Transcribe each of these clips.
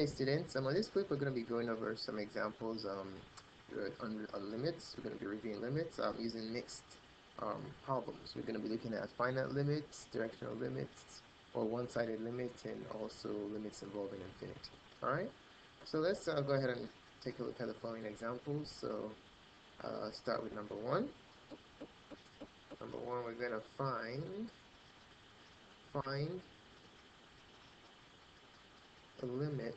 day, students. On this clip, we're going to be going over some examples on limits. We're going to be reviewing limits using mixed problems. We're going to be looking at finite limits, directional limits, or one-sided limits, and also limits involving infinity. All right. So let's go ahead and take a look at the following examples. So start with number one. Number one, we're going to find the limit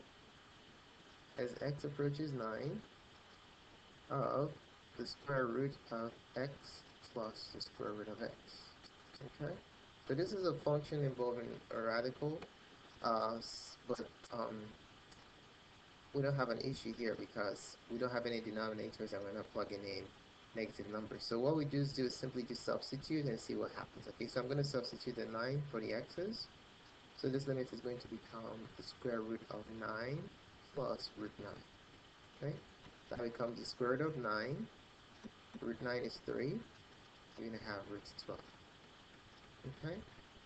as x approaches 9 of the square root of x plus the square root of x. Okay, so this is a function involving a radical, but we don't have an issue here because we don't have any denominators and we're not plugging in negative numbers. So what we do is simply just substitute and see what happens. Okay, so I'm going to substitute the 9 for the x's. So this limit is going to become the square root of 9 plus root 9. Okay, that becomes the square root of 9. Root 9 is 3. You're going to have root 12. Okay,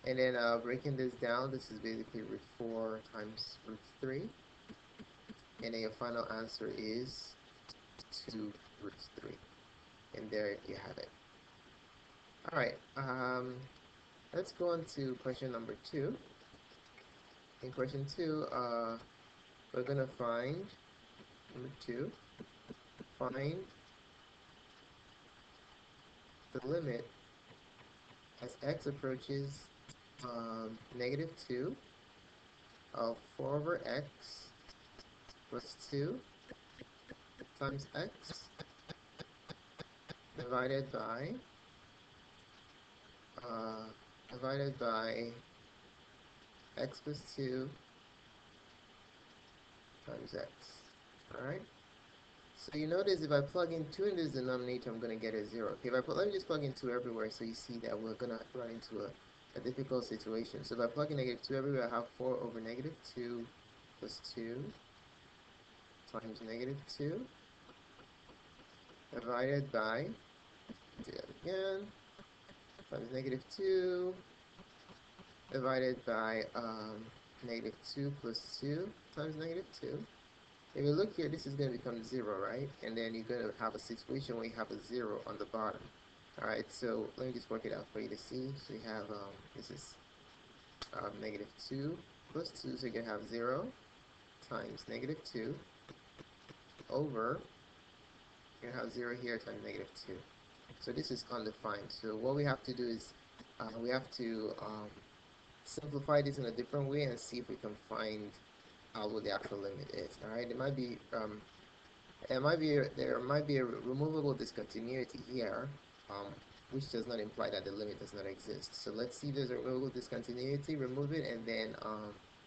and then breaking this down, this is basically root 4 times root 3. And then your final answer is 2 root 3. And there you have it. Alright, let's go on to question number 2. In question 2, we're going to find, number 2, find the limit as x approaches negative 2 of 4 over x plus 2 times x divided by x plus 2 times x. Alright? So you notice if I plug in 2 in this denominator, I'm going to get a 0. Okay, let me just plug in 2 everywhere so you see that we're going to run into a difficult situation. So if I plug in negative 2 everywhere, I have 4 over negative 2 plus 2 times negative 2 divided by, do that again, times negative 2 divided by negative 2 plus 2 times negative 2. If you look here, this is going to become 0, right? And then you're going to have a situation where you have a 0 on the bottom. Alright, so let me just work it out for you to see. So you have, this is negative 2 plus 2, so you're going to have 0 times negative 2 over, you're going to have 0 here times negative 2. So this is undefined. So what we have to do is we have to simplify this in a different way and see if we can find out what the actual limit is. All right, there might be a removable discontinuity here, which does not imply that the limit does not exist. So let's see if there's a removable discontinuity, remove it, and then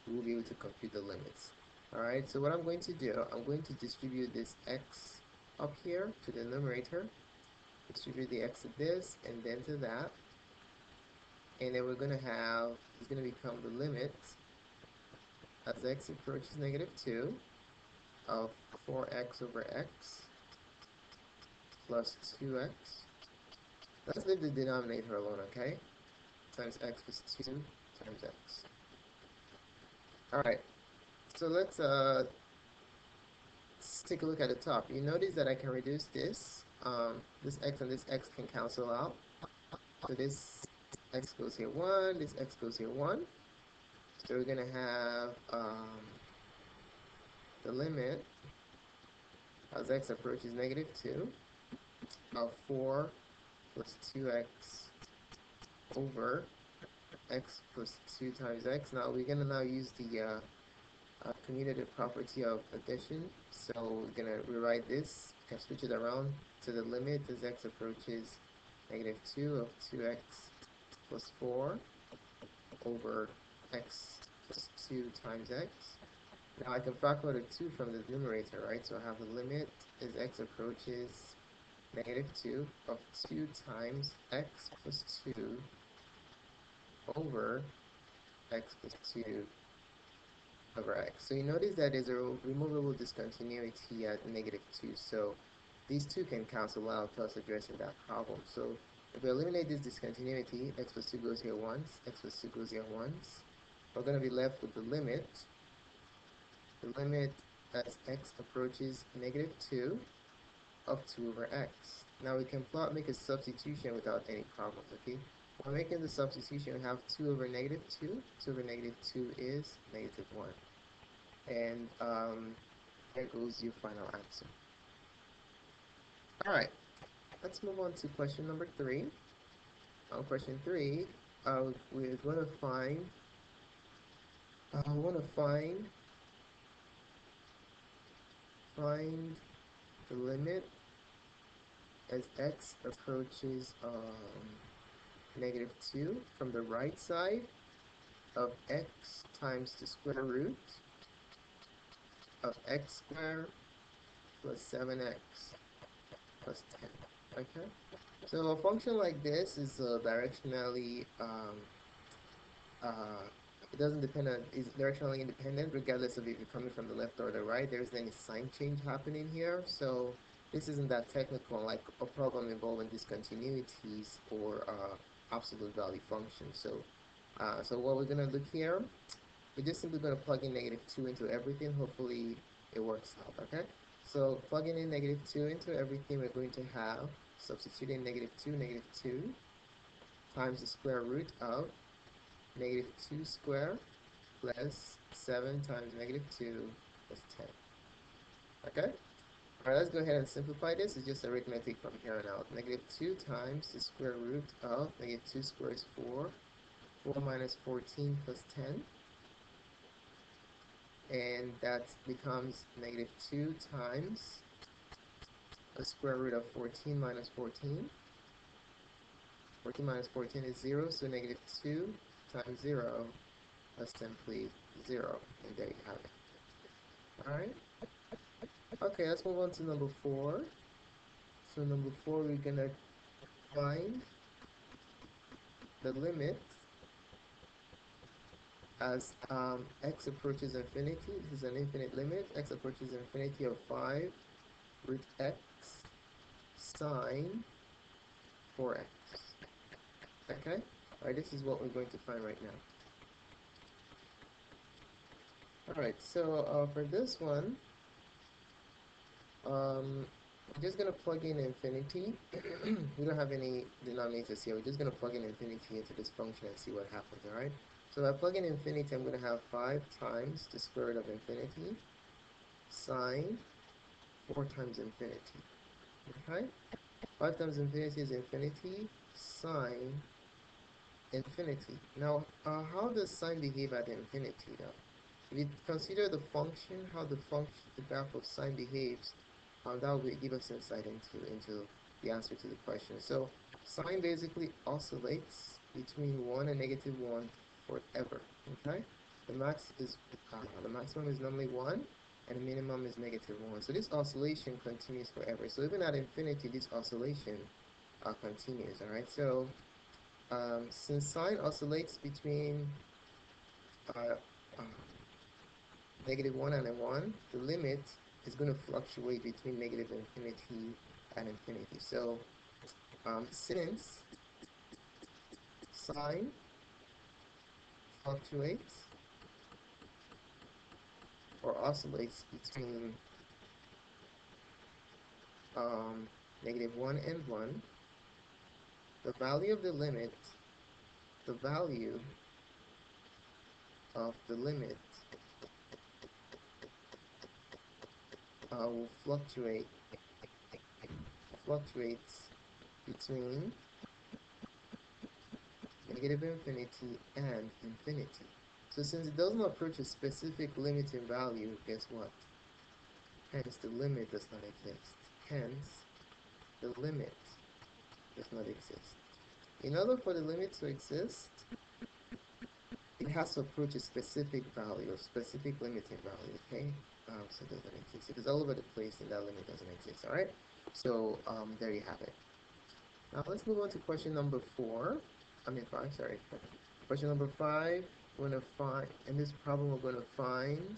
we'll be able to compute the limits. All right, so what I'm going to do, I'm going to distribute this x up here to the numerator, distribute the x to this and then to that, and then we're going to have, it's going to become the limit as x approaches negative 2 of 4x over x plus 2x. Let's leave the denominator alone, okay? Times x plus 2 times x. Alright, so let's take a look at the top. You notice that I can reduce this. This x and this x can cancel out. So this x goes here 1, this x goes here 1. So we're going to have the limit as x approaches negative 2 of 4 plus 2x over x plus 2 times x. Now we're going to now use the commutative property of addition. So we're going to rewrite this, can switch it around to the limit as x approaches negative 2 of 2x plus 4 over x plus 2 times x. Now I can factor out a 2 from the numerator, right? So I have the limit as x approaches negative 2 of 2 times x plus 2 over x plus 2 over x. So you notice that there's a removable discontinuity at negative 2. So these two can cancel out, thus addressing that problem. So if we eliminate this discontinuity, x plus 2 goes here once, x plus 2 goes here once. We're going to be left with the limit the limit as x approaches -2 of 2 over x. Now we can make a substitution without any problems, okay? When making the substitution, we have 2 over -2. 2 over -2 is -1. And there goes your final answer. All right, let's move on to question number 3. Question 3, we're going to find, find the limit as x approaches -2 from the right side of x times the square root of x squared plus 7x plus 10. Okay, so a function like this is directionally it doesn't depend on, is directionally independent regardless of if you're coming from the left or the right. There's any sign change happening here, so this isn't that technical like a problem involving discontinuities or absolute value functions. So what we're going to look here, we're just simply going to plug in -2 into everything. Hopefully it works out. Okay, so plugging in -2 into everything, we're going to have substituting -2 times the square root of -2 squared plus 7 times -2 plus 10. Okay? Alright, let's go ahead and simplify this. It's just arithmetic from here on out. -2 times the square root of -2 squared is 4. 4 minus 14 plus 10. And that becomes -2 times the square root of 14 minus 14. 14 minus 14 is 0, so -2 times 0 plus simply 0. And there you have it. Alright? Okay, let's move on to number 4. So number 4, we're going to find the limit as x approaches infinity. This is an infinite limit. X approaches infinity of 5 root x sine 4x. Okay? Alright, this is what we're going to find right now. Alright, so for this one, we're just going to plug in infinity. We don't have any denominators here. We're just going to plug in infinity into this function and see what happens, alright? So by plugging infinity, I'm going to have 5 times the square root of infinity sine 4 times infinity. Okay? 5 times infinity is infinity sine infinity. Now, how does sine behave at infinity now? If you consider the function, how the graph of sine behaves, that will give us insight into the answer to the question. So sine basically oscillates between 1 and -1 forever. Okay, the maximum is normally 1, and the minimum is -1. So this oscillation continues forever. So even at infinity, this oscillation continues. All right. So since sine oscillates between -1 and a 1, the limit is going to fluctuate between negative infinity and infinity. So since sine fluctuates or oscillates between -1 and 1, the value of the limit, will fluctuates between negative infinity and infinity. So since it doesn't approach a specific limiting value, guess what? Hence the limit does not exist. Hence the limit does not exist. In order for the limit to exist, it has to approach a specific value, a specific limiting value, okay? So it doesn't exist. If it's all over the place, then that limit doesn't exist, all right? So there you have it. Now let's move on to question number 5, sorry. Question number 5, we're going to find, in this problem we're going to find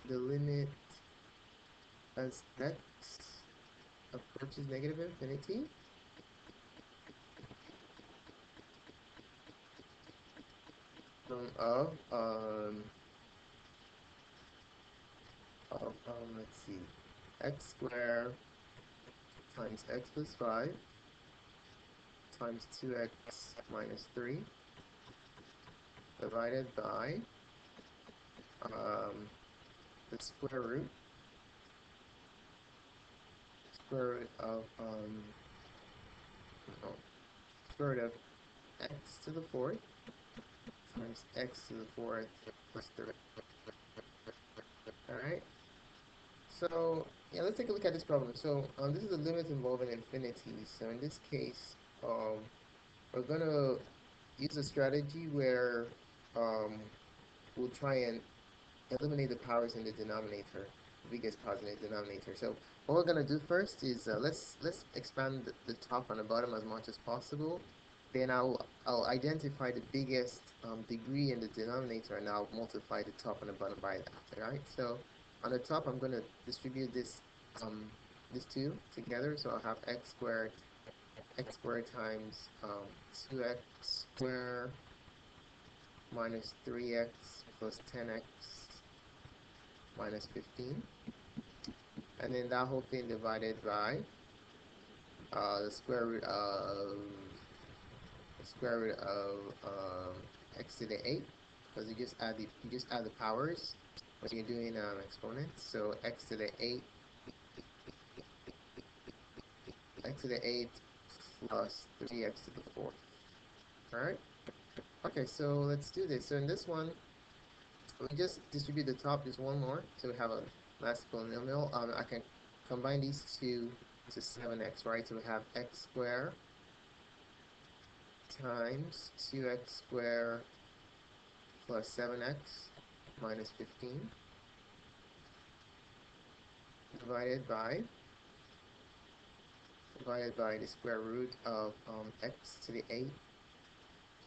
the limit as x approaches negative infinity of of, let's see, x squared times x plus 5 times 2x minus 3 divided by the square root of no, square root of x to the fourth times x to the fourth plus 3. Alright, so yeah, let's take a look at this problem. So this is a limit involving infinity. So in this case, we're going to use a strategy where we'll try and eliminate the powers in the denominator, the biggest powers in the denominator. So what we're going to do first is let's expand the top and the bottom as much as possible. Then I'll identify the biggest degree in the denominator, and I'll multiply the top and the bottom by that. All right. So on the top, I'm going to distribute this these two together. So I'll have x squared times 2x squared minus 3x plus 10x minus 15, and then that whole thing divided by the square root of x to the 8, because you just add the powers when you're doing exponents. So x to the 8 plus 3x to the 4th. All right. Okay, so let's do this. So in this one, we just distribute the top just one more, so we have a last polynomial. I can combine these two to 7x, right? So we have x squared times 2x squared plus 7x minus 15 divided by the square root of x to the 8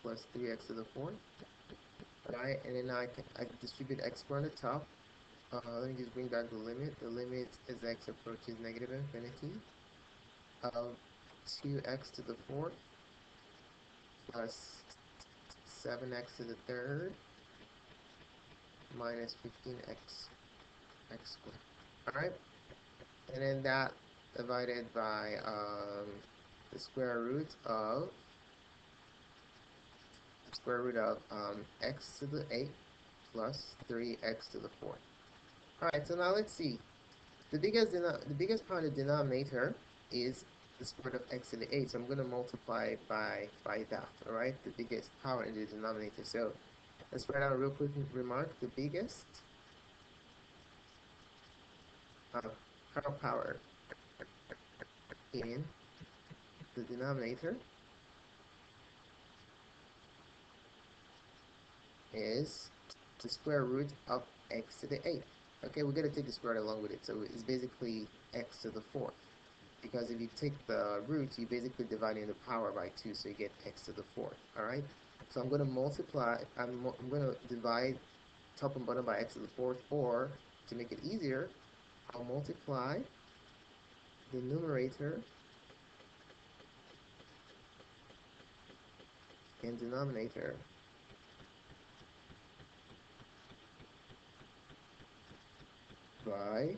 plus 3x to the 4th. Right, and then I distribute x squared on the top. Let me just bring back the limit. The limit as x approaches negative infinity of 2x to the 4th plus 7x to the 3rd minus 15x squared. Alright, and then that divided by the square root of x to the 8 plus 3x to the 4th. Alright, so now let's see. The biggest part of the denominator is the square root of x to the 8, so I'm going to multiply by that. Alright, the biggest power in the denominator. So let's write out a real quick remark. The biggest power in the denominator is the square root of x to the 8th. Okay, we're going to take the square root along with it, so it's basically x to the 4th. Because if you take the root, you basically dividing the power by 2, so you get x to the 4th. Alright, so I'm going to multiply, I'm going to divide top and bottom by x to the 4th, or to make it easier, I'll multiply the numerator and denominator by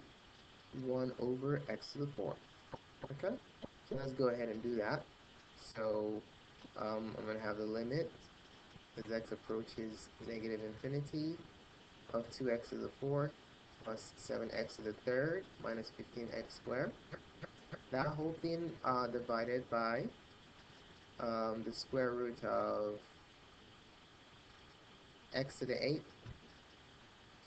1 over x to the 4th. Okay, so let's go ahead and do that. So I'm going to have the limit as x approaches negative infinity of 2x to the 4th plus 7x to the 3rd minus 15x squared. That whole thing divided by the square root of x to the 8th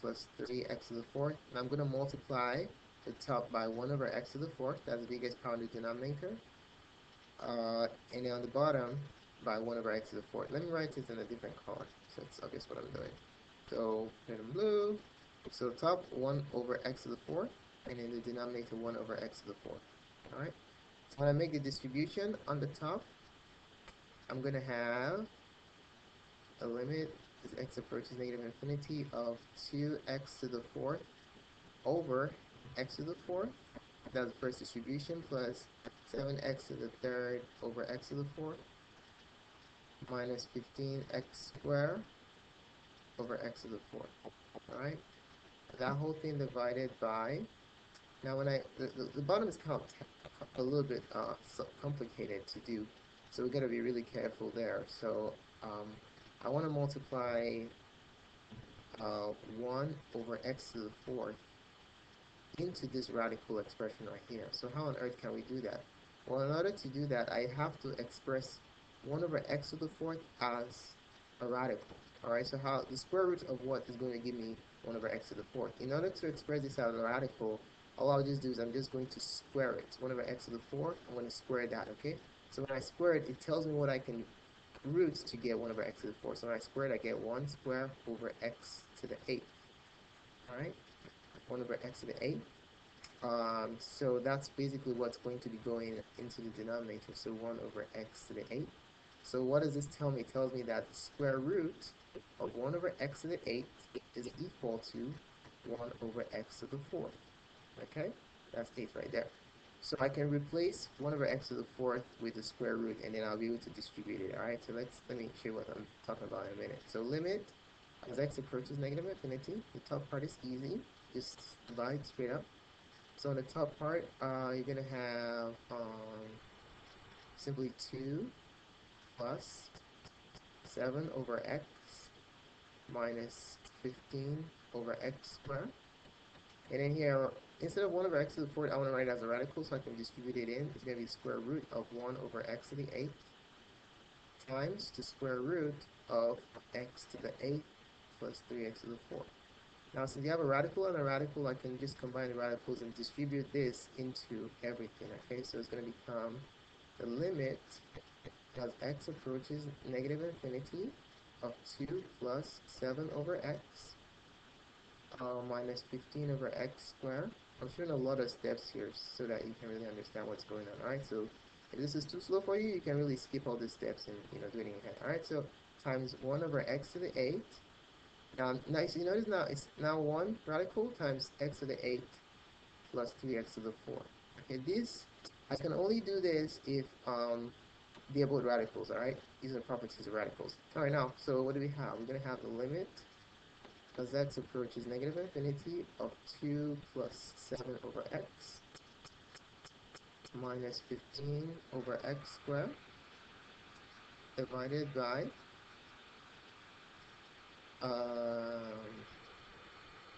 plus 3x to the 4th. And I'm going to multiply the top by 1 over x to the 4th. That's the biggest power in the denominator. And then on the bottom by 1 over x to the 4th. Let me write this in a different color so it's obvious what I'm doing. So in blue, so top 1 over x to the 4th, and in the denominator 1 over x to the 4th. Alright, so when I make the distribution on the top, I'm going to have a limit as x approaches negative infinity of 2x to the 4th over x to the 4th. That's the first distribution, plus 7x to the 3rd over x to the 4th minus 15x squared over x to the 4th. Alright, that whole thing divided by, now when the bottom is kind of a little bit so complicated to do, so we got to be really careful there. So um, I want to multiply 1 over x to the fourth into this radical expression right here. So how on earth can we do that? Well, in order to do that, I have to express 1 over x to the fourth as a radical. Alright, so how the square root of what is going to give me 1 over x to the fourth? In order to express this as a radical, all I'll just do is I'm just going to square it. 1 over x to the fourth, I'm going to square that, okay? So when I square it, it tells me what I can root to get 1 over x to the fourth. So when I square it, I get 1 squared over x to the 8th. Alright, 1 over x to the 8th. So that's basically what's going to be going into the denominator. So 1 over x to the 8th. So what does this tell me? It tells me that the square root of 1 over x to the 8th is equal to 1 over x to the 4th. Okay? That's 8 right there. So I can replace 1 over x to the 4th with the square root, and then I'll be able to distribute it. Alright, so let me show you what I'm talking about in a minute. So limit as x approaches negative infinity. The top part is easy. Just divide straight up. So on the top part, you're going to have simply 2 plus 7 over x minus 15 over x squared. And then here, instead of 1 over x to the 4th, I want to write it as a radical so I can distribute it in. It's going to be the square root of 1 over x to the 8th times the square root of x to the 8th plus 3x to the 4th. Now, since you have a radical and a radical, I can just combine the radicals and distribute this into everything, okay? So it's going to become the limit as x approaches negative infinity of 2 plus 7 over x minus 15 over x squared. I'm showing a lot of steps here so that you can really understand what's going on, alright? So if this is too slow for you, you can really skip all the steps and, do it in your head, alright? So times 1 over x to the 8th. Now, so you notice now it's now 1 radical times x to the 8th plus 3x to the 4th. Okay, I can only do this if they're both radicals, alright? These are properties of radicals. Alright, now, so what do we have? We're going to have the limit as x approaches negative infinity of 2 plus 7 over x minus 15 over x squared divided by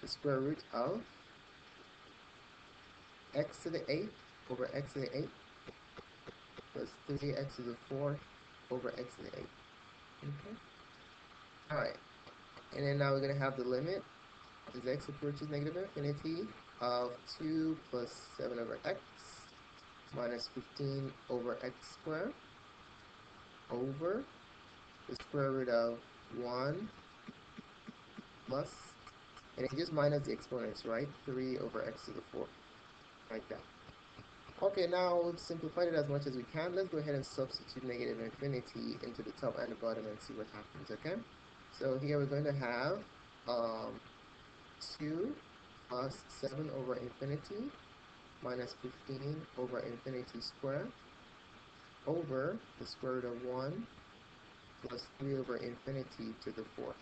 the square root of x to the 8th over x to the 8th plus 3x to the 4th over x to the 8th. Okay. Alright. And then now we're going to have the limit as x approaches negative infinity of 2 plus 7 over x minus 15 over x squared over the square root of 1 plus, and it just minus the exponents, right? 3 over x to the 4th, like that. Okay, now we've simplified it as much as we can. Let's go ahead and substitute negative infinity into the top and the bottom and see what happens, okay? So here we're going to have 2 plus 7 over infinity minus 15 over infinity squared over the square root of 1 plus 3 over infinity to the 4th.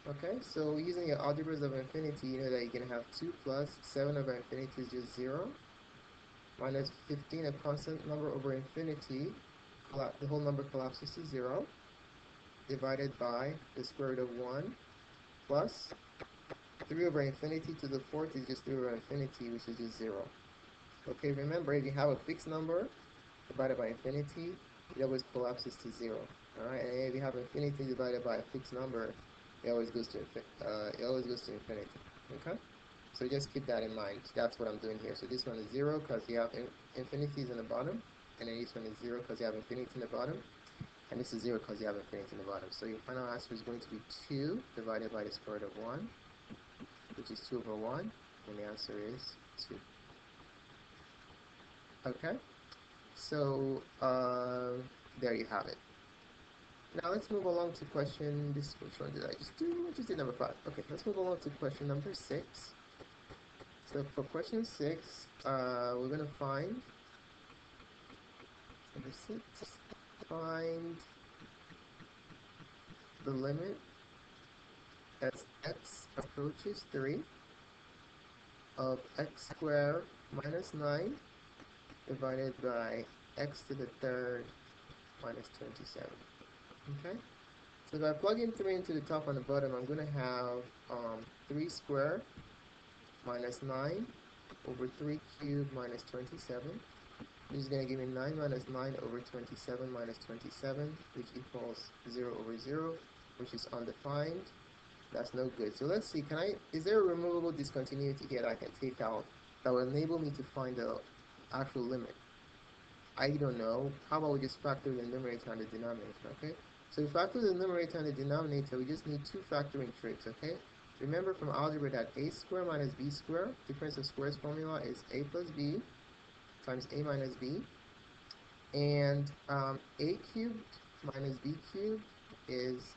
Okay, so using your algebras of infinity, you know that you're going to have 2 plus 7 over infinity is just 0, minus 15, a constant number over infinity, the whole number collapses to 0, divided by the square root of 1, plus 3 over infinity to the 4th is just 3 over infinity, which is just 0. Okay, remember, if you have a fixed number divided by infinity, it always collapses to 0. Alright, and if you have infinity divided by a fixed number, it always goes to infinity. Okay, so just keep that in mind. That's what I'm doing here. So this one is 0 because you have infinities in the bottom, and then this one is 0 because you have infinity in the bottom, and this is 0 because you have infinity in the bottom. So your final answer is going to be 2 divided by the square root of 1, which is 2 over 1, and the answer is 2. Okay, so there you have it. Now let's move along to question, which one did I just do? I just did number 5. Okay, let's move along to question number 6. So for question 6, we're going to find, number 6, find the limit as x approaches 3 of x squared minus 9 divided by x to the third minus 27. Okay? So if I plug in 3 into the top and the bottom, I'm going to have 3 squared minus 9 over 3 cubed minus 27. This is going to give me 9 minus 9 over 27 minus 27, which equals 0 over 0, which is undefined. That's no good. So let's see, is there a removable discontinuity here that I can take out that will enable me to find the actual limit? I don't know. How about we just factor the numerator and the denominator, okay? So we factor the numerator and the denominator, we just need 2 factoring tricks, okay? Remember from algebra that a squared minus b squared, difference of squares formula is a plus b times a minus b. And a cubed minus b cubed is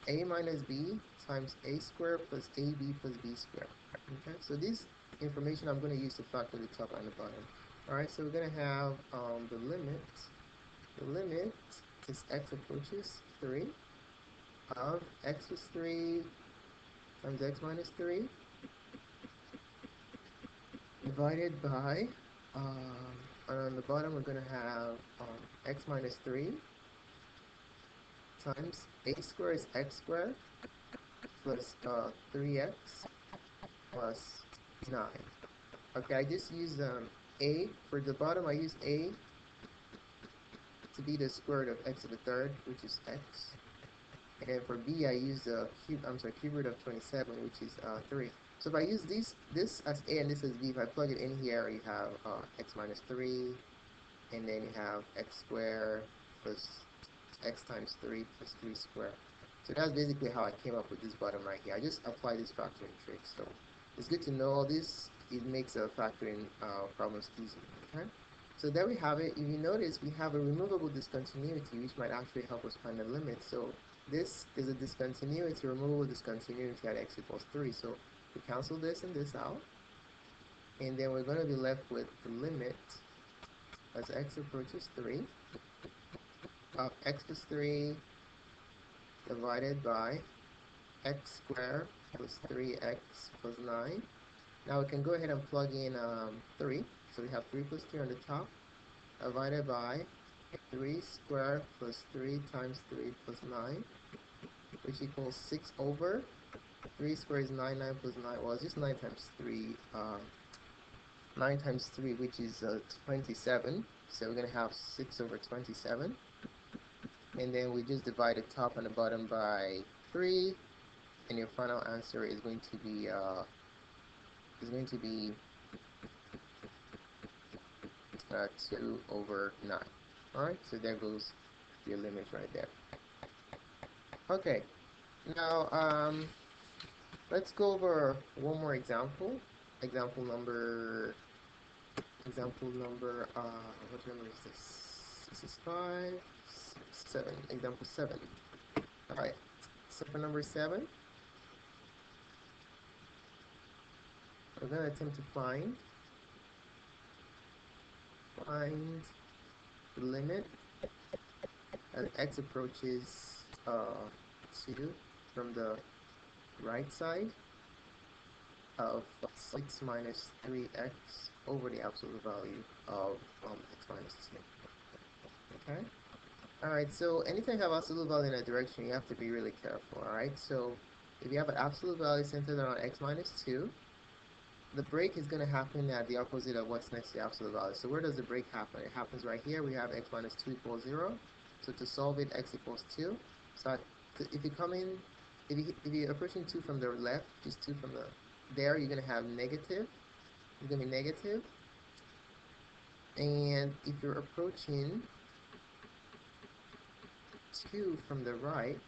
a minus b times a squared plus ab plus b squared. Okay, so this information I'm going to use to factor the top and the bottom. Alright, so we're going to have the limit as x approaches 3 of x plus 3 times x minus 3 divided by, and on the bottom we're going to have x minus 3 times a squared is x squared plus 3x plus 9. Okay, I just used a for the bottom. I used a to be the square root of x to the third, which is x. And then for b, I used the cube root of 27, which is 3. So if I use this as a and this as b, if I plug it in here, you have x minus 3, and then you have x squared plus x times 3 plus 3 squared. So that's basically how I came up with this bottom right here. I just applied this factoring trick. So it's good to know all this. It makes factoring problems easy. Okay. So there we have it. If you notice, we have a removable discontinuity, which might actually help us find the limit. So this is a discontinuity, removable discontinuity at x equals 3. So we cancel this and this out. And then we're going to be left with the limit as x approaches 3 of x plus 3 divided by x squared plus 3x plus 9. Now we can go ahead and plug in 3. So we have 3 plus 3 on the top divided by 3 squared plus 3 times 3 plus 9, which equals 6 over 3 squared is 9, 9 plus 9. Well, it's just 9 times 3. 9 times 3, which is 27. So we're going to have 6 over 27. And then we just divide the top and the bottom by 3, and your final answer is going to be 2 over 9. Alright, so there goes your limit right there. Okay, now let's go over one more example. Example number what number is this? This is 5, 6, 7. Example 7. Alright, so for number 7, we're going to attempt to find the limit as x approaches 2 from the right side of 6 minus 3x over the absolute value of x minus 2. Okay? Alright, so anytime you have absolute value in a direction, you have to be really careful. Alright, so if you have an absolute value centered around x minus 2, the break is going to happen at the opposite of what's next to the absolute value. So where does the break happen? It happens right here. We have x minus 2 equals 0. So to solve it, x equals 2. So if you come in, if you're approaching 2 from the left, just 2 from the there, you're going to have negative. It's going to be negative. And if you're approaching 2 from the right,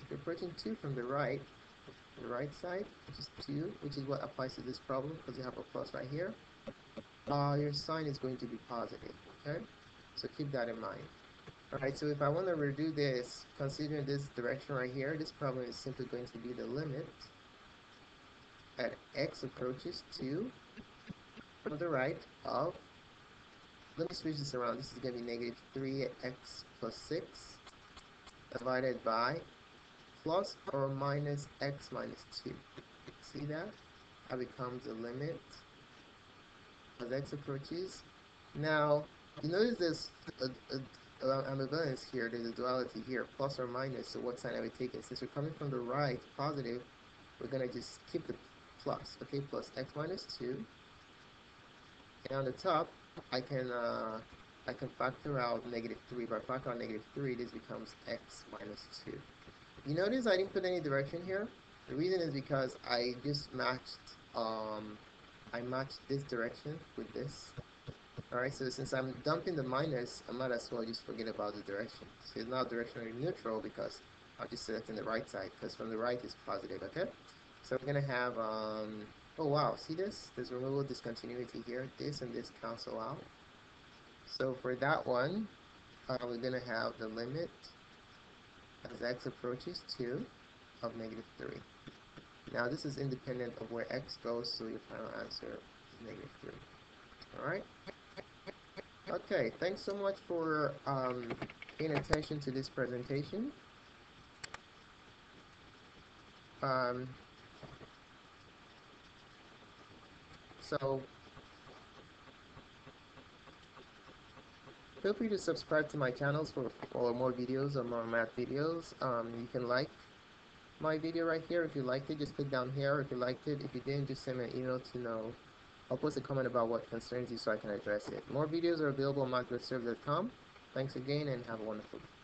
if you're approaching 2 from the right side, which is 2, which is what applies to this problem because you have a plus right here, your sign is going to be positive, okay? So keep that in mind. Alright, so if I want to redo this, considering this direction right here, this problem is simply going to be the limit at x approaches 2 from the right of, let me switch this around, this is going to be negative 3x plus 6 divided by plus or minus x minus 2. See that? that becomes the limit as x approaches. Now, you notice there's ambivalence here, there's a duality here, plus or minus, so what sign are we taking? Since we're coming from the right, positive, we're going to just keep the plus, okay, plus x minus 2. And on the top, I can factor out negative 3. If I factor out negative 3, this becomes x minus 2. You notice I didn't put any direction here? The reason is because I just matched, I matched this direction with this. Alright, so since I'm dumping the minus, I might as well just forget about the direction. So it's not directionally neutral because I'm just selecting the right side, because from the right is positive, okay? So we're going to have, oh wow, see this? There's removable discontinuity here. This and this cancel out. So for that one, we're going to have the limit as x approaches 2 of negative 3. Now this is independent of where x goes, so your final answer is negative 3. Alright? Okay, thanks so much for paying attention to this presentation. So feel free to subscribe to my channels for more videos or more math videos. You can like my video right here. If you liked it, just click down here. If you liked it, if you didn't, just send me an email to know. I'll post a comment about what concerns you so I can address it. More videos are available on mathwithserve.com. Thanks again and have a wonderful day.